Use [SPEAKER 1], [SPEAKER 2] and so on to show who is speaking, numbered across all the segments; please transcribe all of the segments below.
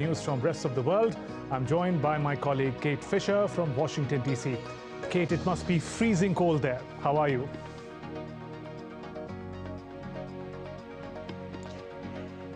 [SPEAKER 1] News from rest of the world. I'm joined by my colleague Kate Fisher from Washington, D.C. Kate, it must be freezing cold there. How are you?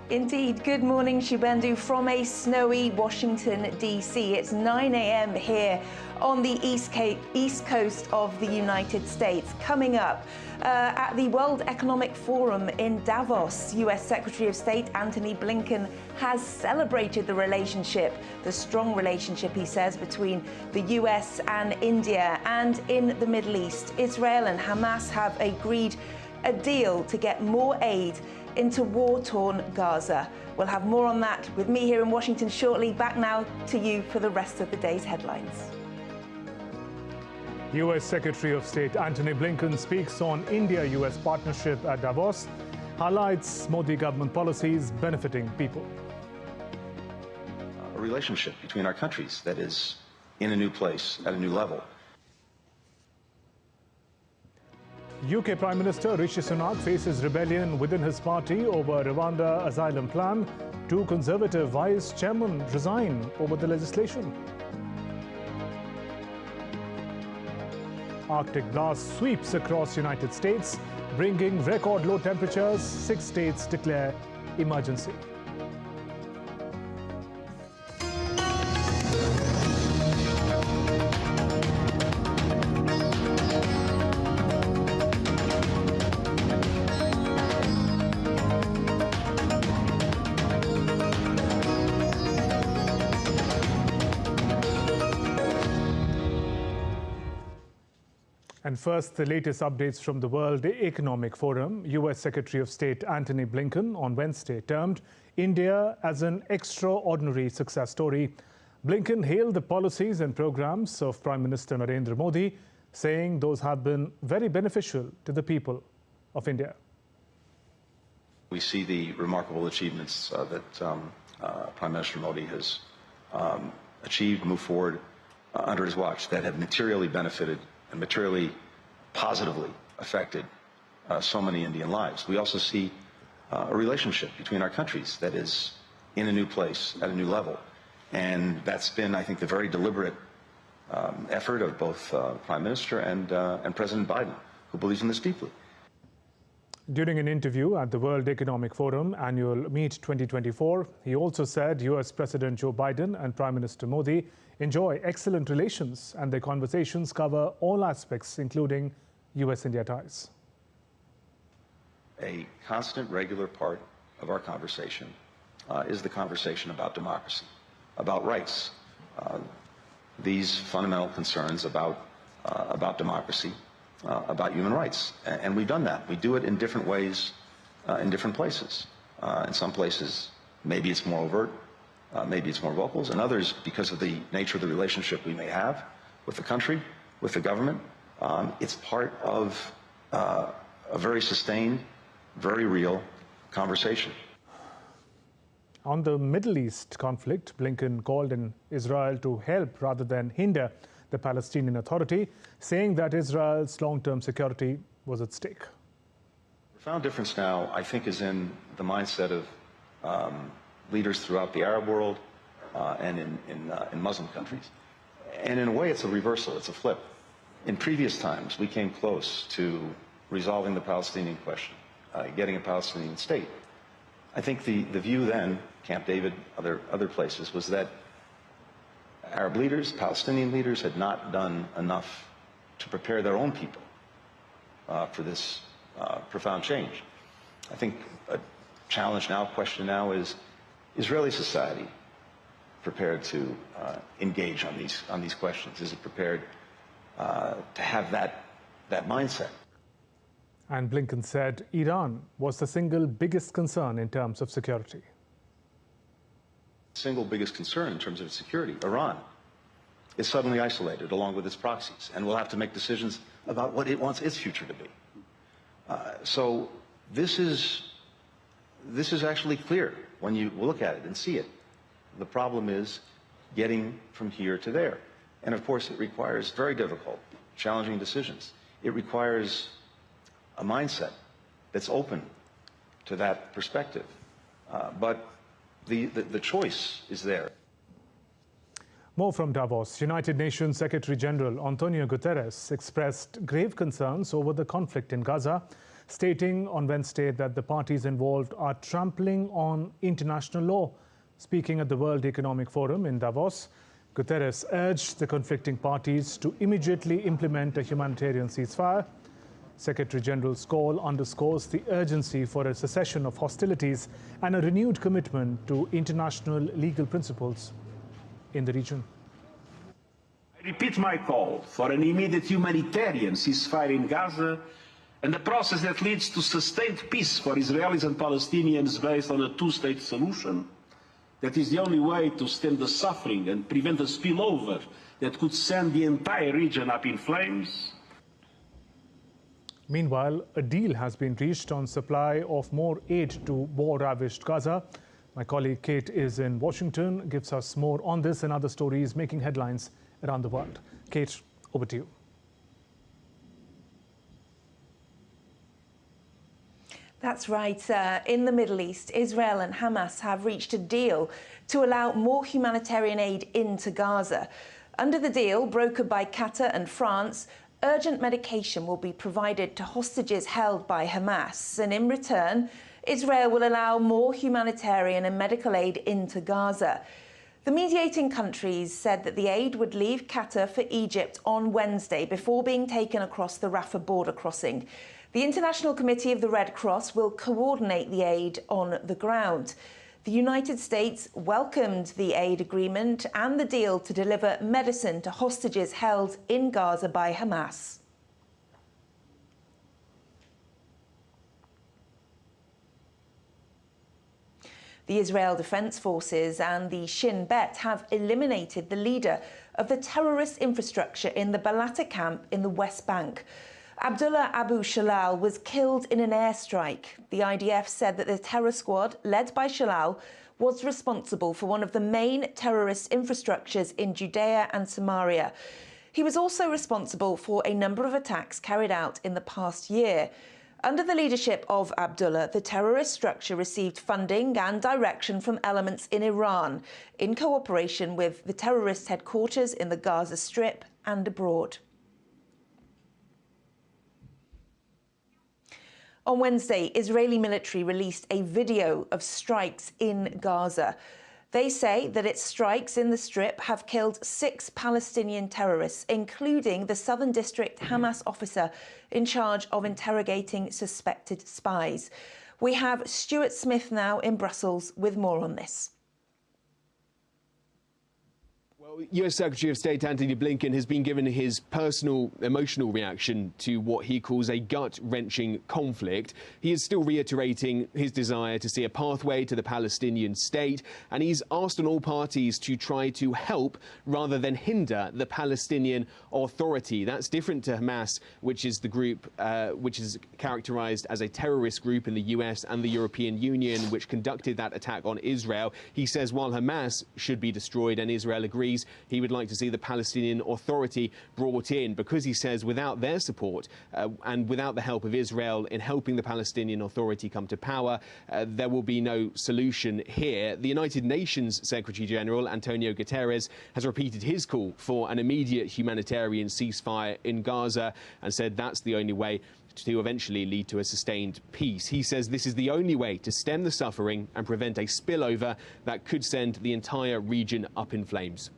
[SPEAKER 2] Indeed. Good morning, Shubhendu, from a snowy Washington, D.C. It's 9 a.m. here on the East Coast of the United States. Coming up, at the World Economic Forum in Davos, U.S. Secretary of State Antony Blinken has celebrated the relationship, the strong relationship, he says, between the U.S. and India. And in the Middle East, Israel and Hamas have agreed a deal to get more aid into war-torn Gaza. We'll have more on that with me here in Washington shortly. Back now to you for the rest of the day's headlines.
[SPEAKER 1] U.S. Secretary of State Antony Blinken speaks on India-US partnership at Davos, highlights Modi government policies benefiting people.
[SPEAKER 3] A relationship between our countries that is in a new place, at a new level.
[SPEAKER 1] UK Prime Minister Rishi Sunak faces rebellion within his party over Rwanda asylum plan. Two Conservative Vice Chairmen resign over the legislation. Arctic blast sweeps across United States, bringing record low temperatures. 6 states declare emergency. And first, the latest updates from the World Economic Forum. U.S. Secretary of State Antony Blinken on Wednesday termed India as an extraordinary success story. Blinken hailed the policies and programs of Prime Minister Narendra Modi, saying those have been very beneficial to the people of India.
[SPEAKER 3] We see the remarkable achievements that Prime Minister Modi has achieved, moved forward under his watch that have materially benefited and materially positively affected so many Indian lives. We also see a relationship between our countries that is in a new place, at a new level. And that's been, I think, the very deliberate effort of both Prime Minister and President Biden, who believes in this deeply.
[SPEAKER 1] During an interview at the World Economic Forum Annual Meet 2024, he also said U.S. President Joe Biden and Prime Minister Modi enjoy excellent relations and their conversations cover all aspects, including U.S.-India ties.
[SPEAKER 3] A constant, regular part of our conversation is the conversation about democracy, about rights, these fundamental concerns about democracy, about human rights. And we've done that. We do it in different ways, in different places. In some places, maybe it's more overt, maybe it's more vocal, and others, because of the nature of the relationship we may have with the country, with the government, it's part of a very sustained, very real conversation.
[SPEAKER 1] On the Middle East conflict, Blinken called on Israel to help rather than hinder the Palestinian Authority, saying that Israel's long-term security was at stake.
[SPEAKER 3] The profound difference now, I think, is in the mindset of leaders throughout the Arab world and in Muslim countries. And in a way, it's a reversal, it's a flip. In previous times, we came close to resolving the Palestinian question, getting a Palestinian state. I think the view then, Camp David, other places, was that Arab leaders, Palestinian leaders, had not done enough to prepare their own people for this profound change. I think a challenge now, question now is Israeli society prepared to engage on these questions? Is it prepared to have that mindset?
[SPEAKER 1] And Blinken said Iran was the single biggest concern in terms of security.
[SPEAKER 3] Single biggest concern in terms of security, Iran, is suddenly isolated along with its proxies and will have to make decisions about what it wants its future to be. So this is actually clear when you look at it and see it. The problem is getting from here to there. And of course, it requires very difficult, challenging decisions. It requires a mindset that's open to that perspective. But The choice is there.
[SPEAKER 1] More from Davos. United Nations Secretary-General Antonio Guterres expressed grave concerns over the conflict in Gaza, stating on Wednesday that the parties involved are trampling on international law. Speaking at the World Economic Forum in Davos, Guterres urged the conflicting parties to immediately implement a humanitarian ceasefire. Secretary-General's call underscores the urgency for a cessation of hostilities and a renewed commitment to international legal principles in the region.
[SPEAKER 4] I repeat my call for an immediate humanitarian ceasefire in Gaza and a process that leads to sustained peace for Israelis and Palestinians based on a two-state solution. That is the only way to stem the suffering and prevent a spillover that could send the entire region up in flames.
[SPEAKER 1] Meanwhile, a deal has been reached on supply of more aid to war-ravaged Gaza. My colleague Kate is in Washington, gives us more on this and other stories making headlines around the world. Kate, over to you.
[SPEAKER 2] That's right. In the Middle East, Israel and Hamas have reached a deal to allow more humanitarian aid into Gaza. Under the deal, brokered by Qatar and France, urgent medication will be provided to hostages held by Hamas. And in return, Israel will allow more humanitarian and medical aid into Gaza. The mediating countries said that the aid would leave Qatar for Egypt on Wednesday before being taken across the Rafah border crossing. The International Committee of the Red Cross will coordinate the aid on the ground. The United States welcomed the aid agreement and the deal to deliver medicine to hostages held in Gaza by Hamas. The Israel Defense Forces and the Shin Bet have eliminated the leader of the terrorist infrastructure in the Balata camp in the West Bank. Abdullah Abu Shalal was killed in an airstrike. The IDF said that the terror squad, led by Shalal, was responsible for one of the main terrorist infrastructures in Judea and Samaria. He was also responsible for a number of attacks carried out in the past year. Under the leadership of Abdullah, the terrorist structure received funding and direction from elements in Iran, in cooperation with the terrorist headquarters in the Gaza Strip and abroad. On Wednesday, Israeli military released a video of strikes in Gaza. They say that its strikes in the Strip have killed 6 Palestinian terrorists, including the Southern District Hamas officer in charge of interrogating suspected spies. We have Stuart Smith now in Brussels with more on this.
[SPEAKER 5] US Secretary of State Antony Blinken has been given his personal emotional reaction to what he calls a gut-wrenching conflict. He is still reiterating his desire to see a pathway to the Palestinian state, and he's asked on all parties to try to help rather than hinder the Palestinian Authority. That's different to Hamas, which is the group which is characterized as a terrorist group in the US and the European Union, which conducted that attack on Israel. He says while Hamas should be destroyed and Israel agrees, he would like to see the Palestinian Authority brought in, because he says without their support and without the help of Israel in helping the Palestinian Authority come to power, there will be no solution here. The United Nations Secretary-General Antonio Guterres has repeated his call for an immediate humanitarian ceasefire in Gaza and said that's the only way to eventually lead to a sustained peace. He says this is the only way to stem the suffering and prevent a spillover that could send the entire region up in flames.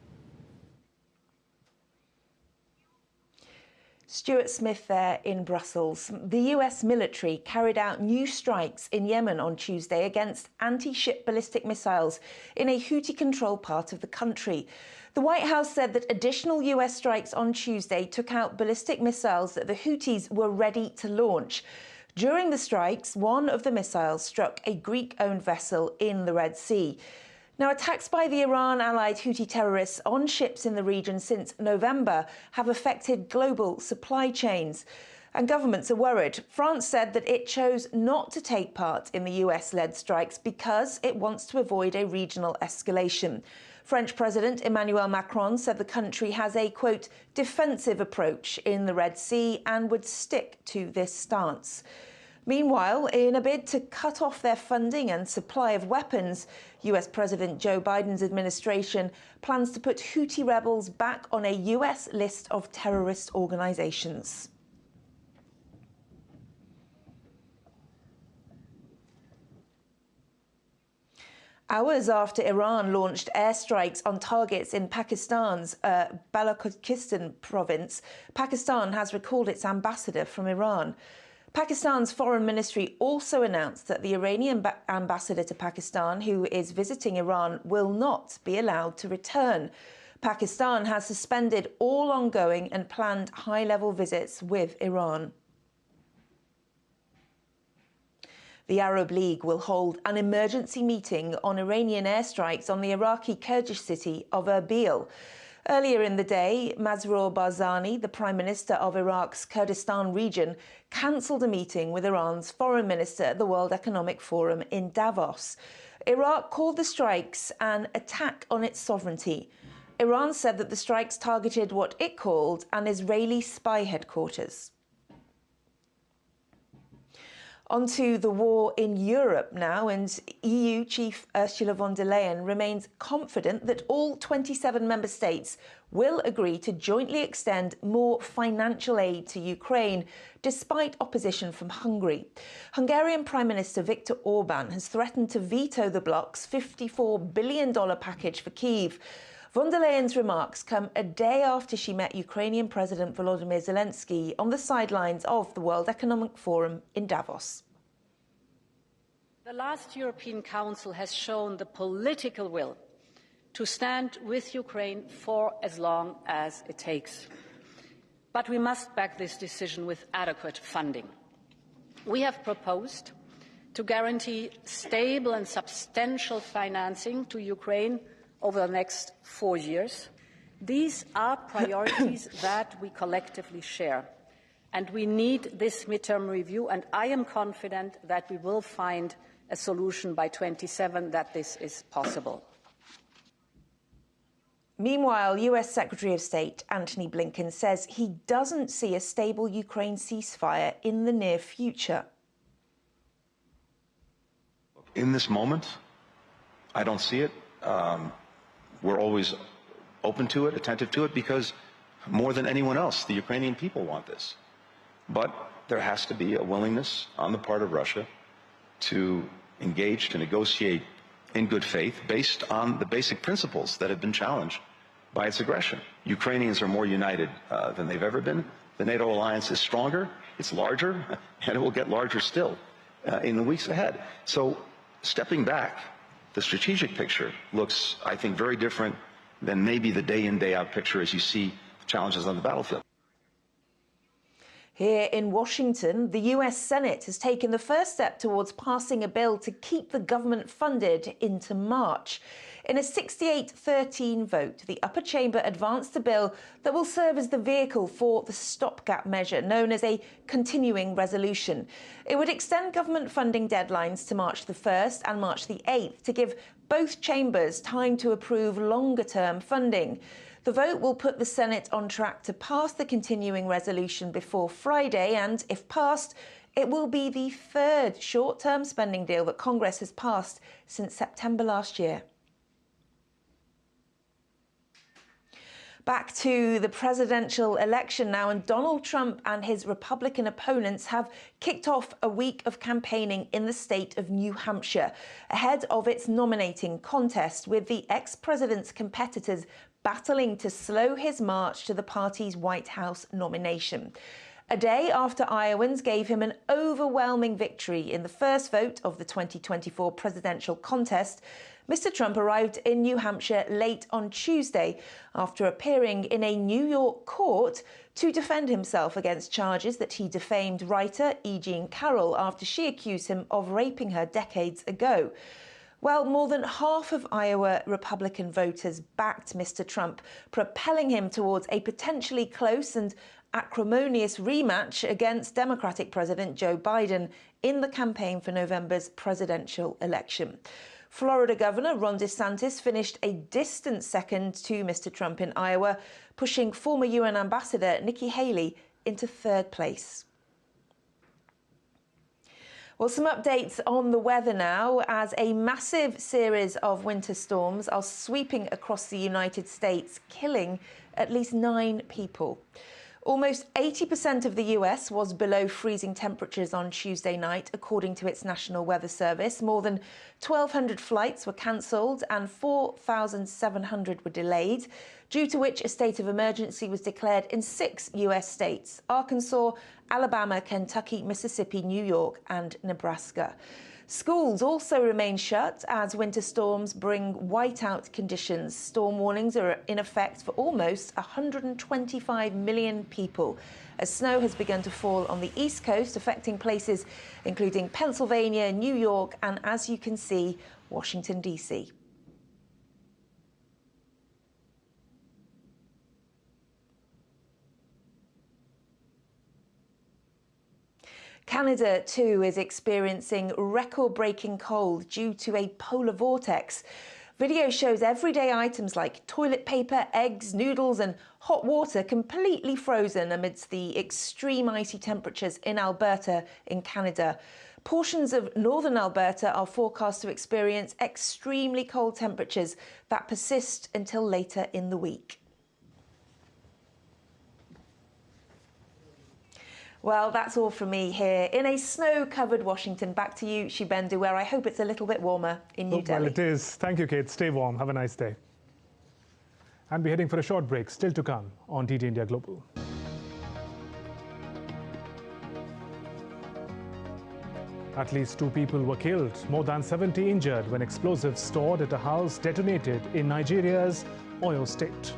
[SPEAKER 2] Stuart Smith there in Brussels. The US military carried out new strikes in Yemen on Tuesday against anti-ship ballistic missiles in a Houthi-controlled part of the country. The White House said that additional US strikes on Tuesday took out ballistic missiles that the Houthis were ready to launch. During the strikes, one of the missiles struck a Greek-owned vessel in the Red Sea. Now, attacks by the Iran-allied Houthi terrorists on ships in the region since November have affected global supply chains, and governments are worried. France said that it chose not to take part in the US-led strikes because it wants to avoid a regional escalation. French President Emmanuel Macron said the country has a, quote, defensive approach in the Red Sea and would stick to this stance. Meanwhile, in a bid to cut off their funding and supply of weapons, US President Joe Biden's administration plans to put Houthi rebels back on a US list of terrorist organizations. Hours after Iran launched airstrikes on targets in Pakistan's Balochistan province, Pakistan has recalled its ambassador from Iran. Pakistan's foreign ministry also announced that the Iranian ambassador to Pakistan, who is visiting Iran, will not be allowed to return. Pakistan has suspended all ongoing and planned high-level visits with Iran. The Arab League will hold an emergency meeting on Iranian airstrikes on the Iraqi Kurdish city of Erbil. Earlier in the day, Masroor Barzani, the Prime Minister of Iraq's Kurdistan region, cancelled a meeting with Iran's foreign minister at the World Economic Forum in Davos. Iraq called the strikes an attack on its sovereignty. Iran said that the strikes targeted what it called an Israeli spy headquarters. Onto the war in Europe now, and EU Chief Ursula von der Leyen remains confident that all 27 member states will agree to jointly extend more financial aid to Ukraine, despite opposition from Hungary. Hungarian Prime Minister Viktor Orban has threatened to veto the bloc's $54 billion package for Kyiv. Von der Leyen's remarks come a day after she met Ukrainian President Volodymyr Zelensky on the sidelines of the World Economic Forum in Davos.
[SPEAKER 6] The last European Council has shown the political will to stand with Ukraine for as long as it takes. But we must back this decision with adequate funding. We have proposed to guarantee stable and substantial financing to Ukraine over the next 4 years. These are priorities that we collectively share, and we need this midterm review, and I am confident that we will find a solution by 27, that this is possible.
[SPEAKER 2] Meanwhile, US Secretary of State Antony Blinken says he doesn't see a stable Ukraine ceasefire in the near future.
[SPEAKER 3] In this moment, I don't see it. We're always open to it, attentive to it, because more than anyone else, the Ukrainian people want this. But there has to be a willingness on the part of Russia to engage, to negotiate in good faith, based on the basic principles that have been challenged by its aggression. Ukrainians are more united than they've ever been. The NATO alliance is stronger, it's larger, and it will get larger still in the weeks ahead. So stepping back, the strategic picture looks, I think, very different than maybe the day-in, day-out picture as you see challenges on the battlefield.
[SPEAKER 2] Here in Washington, the US Senate has taken the first step towards passing a bill to keep the government funded into March. In a 68-13 vote, the upper chamber advanced a bill that will serve as the vehicle for the stopgap measure known as a continuing resolution. It would extend government funding deadlines to March the 1st and March the 8th to give both chambers time to approve longer-term funding. The vote will put the Senate on track to pass the continuing resolution before Friday, and if passed, it will be the third short-term spending deal that Congress has passed since September last year. Back to the presidential election now, and Donald Trump and his Republican opponents have kicked off a week of campaigning in the state of New Hampshire ahead of its nominating contest, with the ex-president's competitors battling to slow his march to the party's White House nomination. A day after Iowans gave him an overwhelming victory in the first vote of the 2024 presidential contest, Mr. Trump arrived in New Hampshire late on Tuesday after appearing in a New York court to defend himself against charges that he defamed writer E. Jean Carroll after she accused him of raping her decades ago. Well, more than half of Iowa Republican voters backed Mr. Trump, propelling him towards a potentially close and acrimonious rematch against Democratic President Joe Biden in the campaign for November's presidential election. Florida Governor Ron DeSantis finished a distant second to Mr. Trump in Iowa, pushing former UN Ambassador Nikki Haley into third place. Well, some updates on the weather now, as a massive series of winter storms are sweeping across the United States, killing at least 9 people. Almost 80% of the US was below freezing temperatures on Tuesday night, according to its National Weather Service. More than 1,200 flights were cancelled and 4,700 were delayed, due to which a state of emergency was declared in 6 US states: Arkansas, Alabama, Kentucky, Mississippi, New York and Nebraska. Schools also remain shut as winter storms bring whiteout conditions. Storm warnings are in effect for almost 125 million people, as snow has begun to fall on the East Coast, affecting places including Pennsylvania, New York and, as you can see, Washington, D.C. Canada, too, is experiencing record-breaking cold due to a polar vortex. Video shows everyday items like toilet paper, eggs, noodles and hot water completely frozen amidst the extreme icy temperatures in Alberta in Canada. Portions of northern Alberta are forecast to experience extremely cold temperatures that persist until later in the week. Well, that's all from me here in a snow-covered Washington. Back to you, Shibendu, where I hope it's a little bit warmer in New Delhi.
[SPEAKER 1] Well, it is. Thank you, Kate. Stay warm. Have a nice day. And we're heading for a short break. Still to come on DD India Global. At least 2 people were killed, more than 70 injured when explosives stored at a house detonated in Nigeria's Oyo State.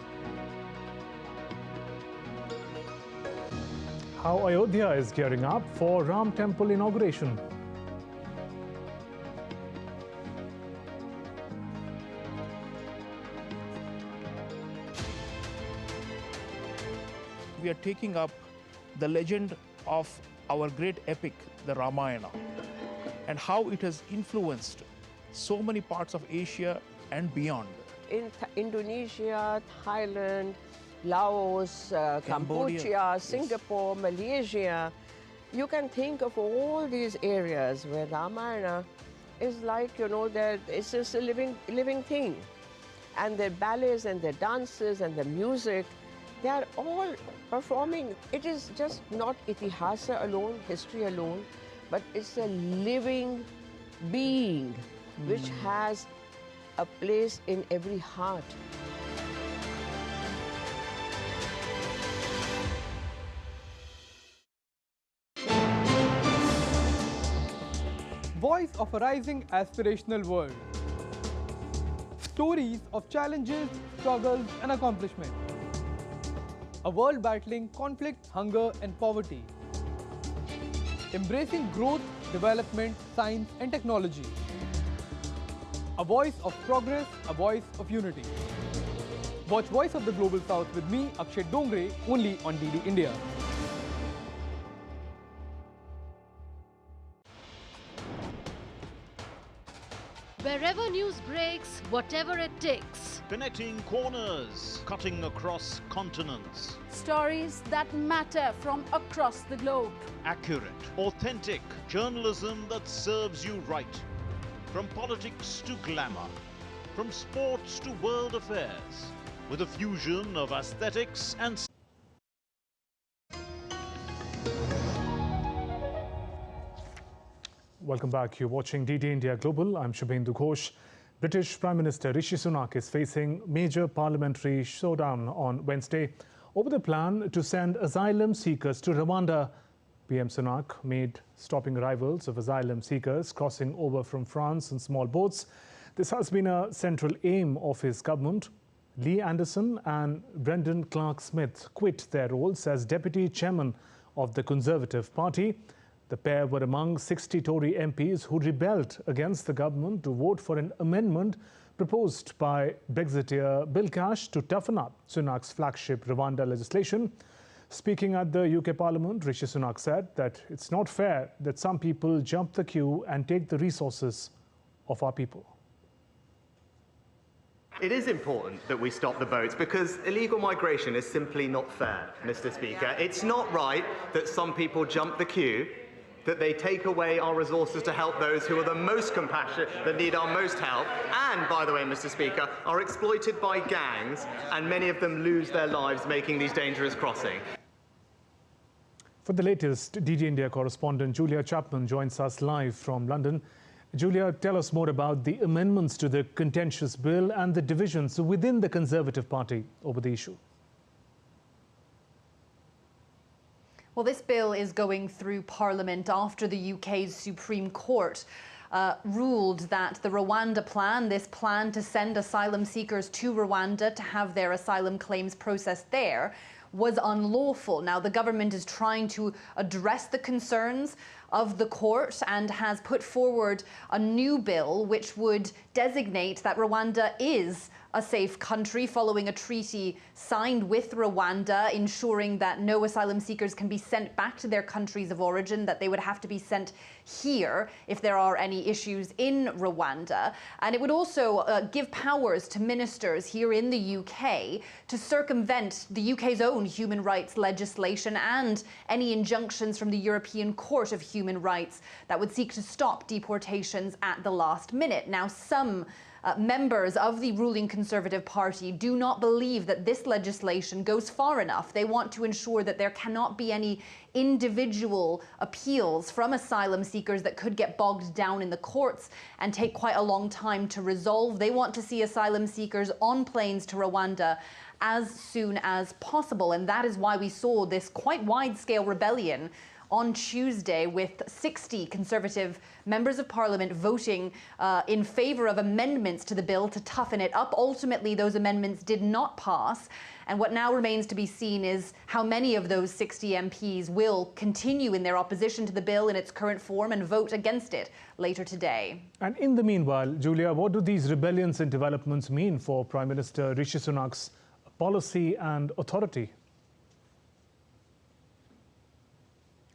[SPEAKER 1] How Ayodhya is gearing up for Ram Temple inauguration.
[SPEAKER 7] We are taking up the legend of our great epic, the Ramayana, and how it has influenced so many parts of Asia and beyond.
[SPEAKER 8] In Indonesia, Thailand, Laos, Cambodia, Singapore, Malaysia, you can think of all these areas where Ramayana is like, it's just a living thing. And their ballets and their dances and the music, they are all performing. It is just not itihasa alone, history alone, but it's a living being which has a place in every heart.
[SPEAKER 9] Voice of a rising aspirational world. Stories of challenges, struggles and accomplishment. A world battling conflict, hunger and poverty. Embracing growth, development, science and technology. A voice of progress, a voice of unity. Watch Voice of the Global South with me, Akshay Dongre, only on DD India.
[SPEAKER 10] Wherever news breaks, whatever it takes.
[SPEAKER 11] Connecting corners, cutting across continents.
[SPEAKER 10] Stories that matter from across the globe.
[SPEAKER 11] Accurate, authentic journalism that serves you right. From politics to glamour, from sports to world affairs, with a fusion of aesthetics and
[SPEAKER 1] Welcome back. You're watching DD India Global. I'm Shubhendu Ghosh. British Prime Minister Rishi Sunak is facing major parliamentary showdown on Wednesday over the plan to send asylum seekers to Rwanda. PM Sunak made stopping arrivals of asylum seekers crossing over from France in small boats. This has been a central aim of his government. Lee Anderson and Brendan Clark-Smith quit their roles as deputy chairman of the Conservative Party. The pair were among 60 Tory MPs who rebelled against the government to vote for an amendment proposed by Brexiteer Bill Cash to toughen up Sunak's flagship Rwanda legislation. Speaking at the UK Parliament, Rishi Sunak said that it's not fair that some people jump the queue and take the resources of our people.
[SPEAKER 12] It is important that we stop the boats because illegal migration is simply not fair, Mr. Speaker. It's not right that some people jump the queue. that they take away our resources to help those who are the most compassionate, that need our most help, and, by the way, Mr. Speaker, are exploited by gangs, and many of them lose their lives making these dangerous crossings.
[SPEAKER 1] For the latest, DG India correspondent Julia Chapman joins us live from London. Julia, tell us more about the amendments to the contentious bill and the divisions within the Conservative Party over the issue.
[SPEAKER 13] Well, this bill is going through Parliament after the UK's Supreme Court ruled that the Rwanda plan, this plan to send asylum seekers to Rwanda to have their asylum claims processed there, was unlawful. Now, the government is trying to address the concerns of the court and has put forward a new bill which would designate that Rwanda is a safe country following a treaty signed with Rwanda, ensuring that no asylum seekers can be sent back to their countries of origin, that they would have to be sent here if there are any issues in Rwanda. And it would also give powers to ministers here in the UK to circumvent the UK's own human rights legislation and any injunctions from the European Court of Human Rights that would seek to stop deportations at the last minute. Now, some members of the ruling Conservative Party do not believe that this legislation goes far enough. They want to ensure that there cannot be any individual appeals from asylum seekers that could get bogged down in the courts and take quite a long time to resolve. They want to see asylum seekers on planes to Rwanda as soon as possible. And that is why we saw this quite wide-scale rebellion on Tuesday, with 60 Conservative members of Parliament voting in favour of amendments to the bill to toughen it up. Ultimately, those amendments did not pass. And what now remains to be seen is how many of those 60 MPs will continue in their opposition to the bill in its current form and vote against it later today.
[SPEAKER 1] And in the meanwhile, Julia, what do these rebellions and developments mean for Prime Minister Rishi Sunak's policy and authority?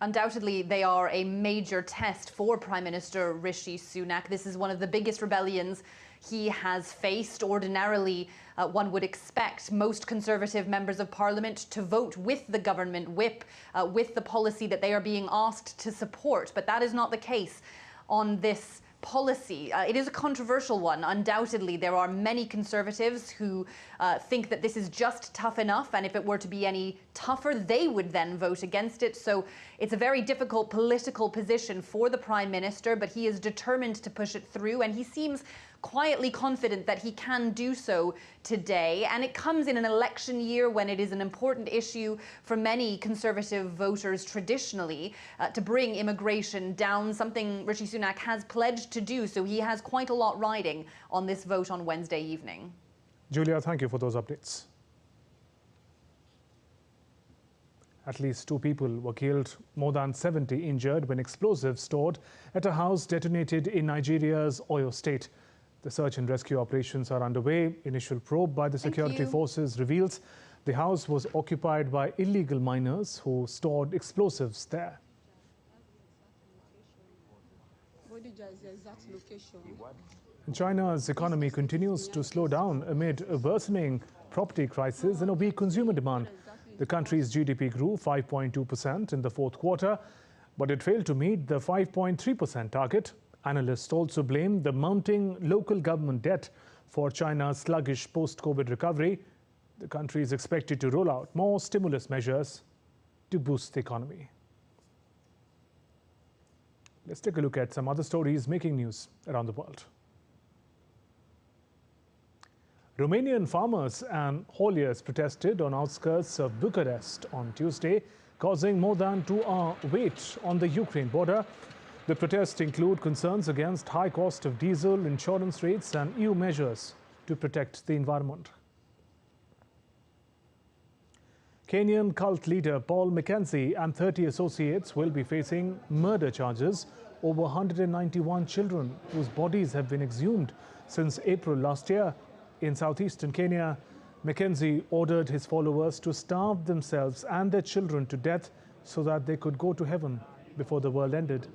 [SPEAKER 13] Undoubtedly, they are a major test for Prime Minister Rishi Sunak. This is one of the biggest rebellions he has faced. Ordinarily, one would expect most Conservative members of Parliament to vote with the government whip, with the policy that they are being asked to support. But that is not the case on this policy. It is a controversial one. Undoubtedly, there are many Conservatives who think that this is just tough enough, and if it were to be any tougher, they would then vote against it. So it's a very difficult political position for the Prime Minister, but he is determined to push it through, and he seems quietly confident that he can do so today. And it comes in an election year when it is an important issue for many Conservative voters traditionally to bring immigration down, something Rishi Sunak has pledged to do. So he has quite a lot riding on this vote on Wednesday evening.
[SPEAKER 1] Julia, thank you for those updates. At least 2 people were killed, more than 70 injured when explosives stored at a house detonated in Nigeria's Oyo state. The search and rescue operations are underway. Initial probe by the security forces reveals the house was occupied by illegal miners who stored explosives there. And China's economy continues to slow down amid a worsening property crisis and a weak consumer demand. The country's GDP grew 5.2% in the fourth quarter, but it failed to meet the 5.3% target. Analysts also blame the mounting local government debt for China's sluggish post-COVID recovery. The country is expected to roll out more stimulus measures to boost the economy. Let's take a look at some other stories making news around the world. Romanian farmers and hauliers protested on outskirts of Bucharest on Tuesday, causing more than 2-hour wait on the Ukraine border. The protests include concerns against high cost of diesel, insurance rates and EU measures to protect the environment. Kenyan cult leader Paul Mackenzie and 30 associates will be facing murder charges over 191 children whose bodies have been exhumed since April last year. In southeastern Kenya, Mackenzie ordered his followers to starve themselves and their children to death so that they could go to heaven before the world ended.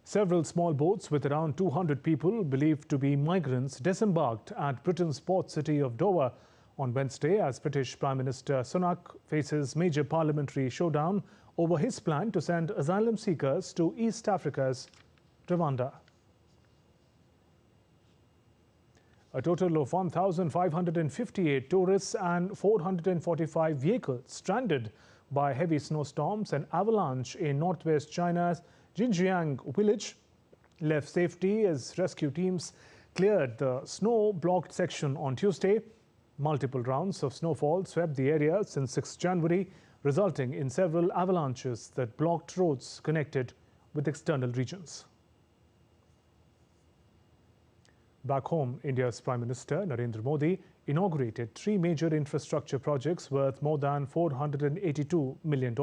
[SPEAKER 1] Several small boats with around 200 people believed to be migrants disembarked at Britain's port city of Dover on Wednesday as British Prime Minister Sunak faces major parliamentary showdown over his plan to send asylum seekers to East Africa's Rwanda. A total of 1,558 tourists and 445 vehicles stranded by heavy snowstorms and avalanche in northwest China's Xinjiang village left safety as rescue teams cleared the snow-blocked section on Tuesday. Multiple rounds of snowfall swept the area since 6 January, resulting in several avalanches that blocked roads connected with external regions. Back home, India's Prime Minister Narendra Modi inaugurated 3 major infrastructure projects worth more than $482 million,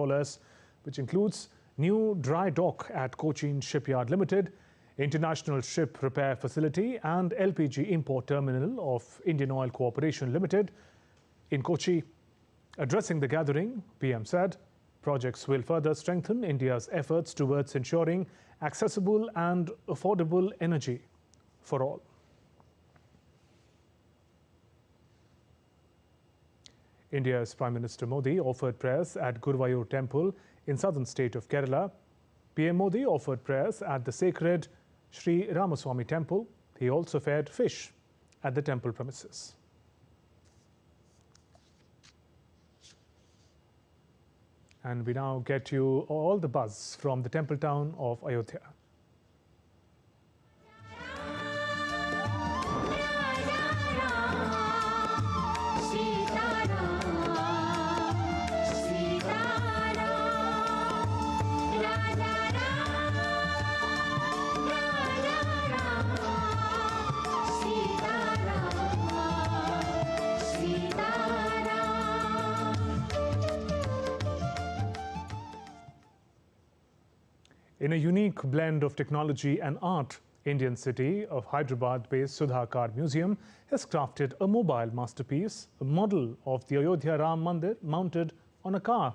[SPEAKER 1] which includes new dry dock at Cochin Shipyard Limited, International Ship Repair Facility and LPG import terminal of Indian Oil Corporation Limited in Kochi. Addressing the gathering, PM said, projects will further strengthen India's efforts towards ensuring accessible and affordable energy for all. India's Prime Minister Modi offered prayers at Guruvayur Temple in southern state of Kerala. PM Modi offered prayers at the sacred Sri Ramaswamy Temple. He also fed fish at the temple premises. And we now get you all the buzz from the temple town of Ayodhya. In a unique blend of technology and art, Indian city of Hyderabad-based Sudhakar Museum has crafted a mobile masterpiece, a model of the Ayodhya Ram Mandir mounted on a car.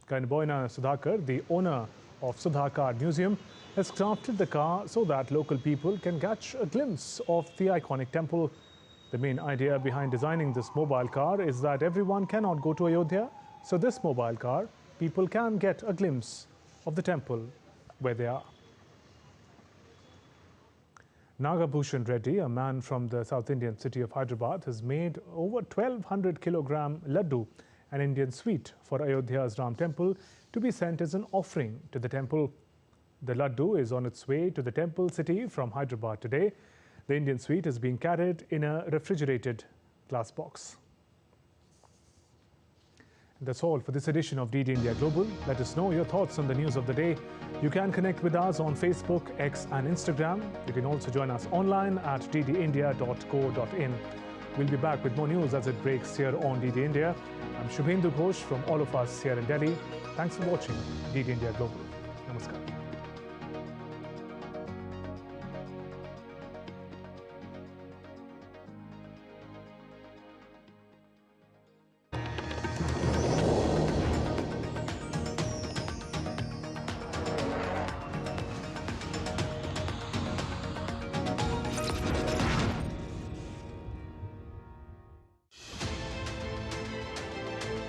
[SPEAKER 1] Kainboina Sudhakar, the owner of Sudhakar Museum, has crafted the car so that local people can catch a glimpse of the iconic temple. The main idea behind designing this mobile car is that everyone cannot go to Ayodhya, so this mobile car, people can get a glimpse of the temple where they are. Nagabhushan Reddy, a man from the South Indian city of Hyderabad, has made over 1,200 kilogram laddu, an Indian sweet for Ayodhya's Ram temple, to be sent as an offering to the temple. The laddu is on its way to the temple city from Hyderabad today. The Indian sweet is being carried in a refrigerated glass box. That's all for this edition of DD India Global. Let us know your thoughts on the news of the day. You can connect with us on Facebook, X and Instagram. You can also join us online at ddindia.co.in. We'll be back with more news as it breaks here on DD India. I'm Shubhendu Ghosh from all of us here in Delhi. Thanks for watching DD India Global. Namaskar.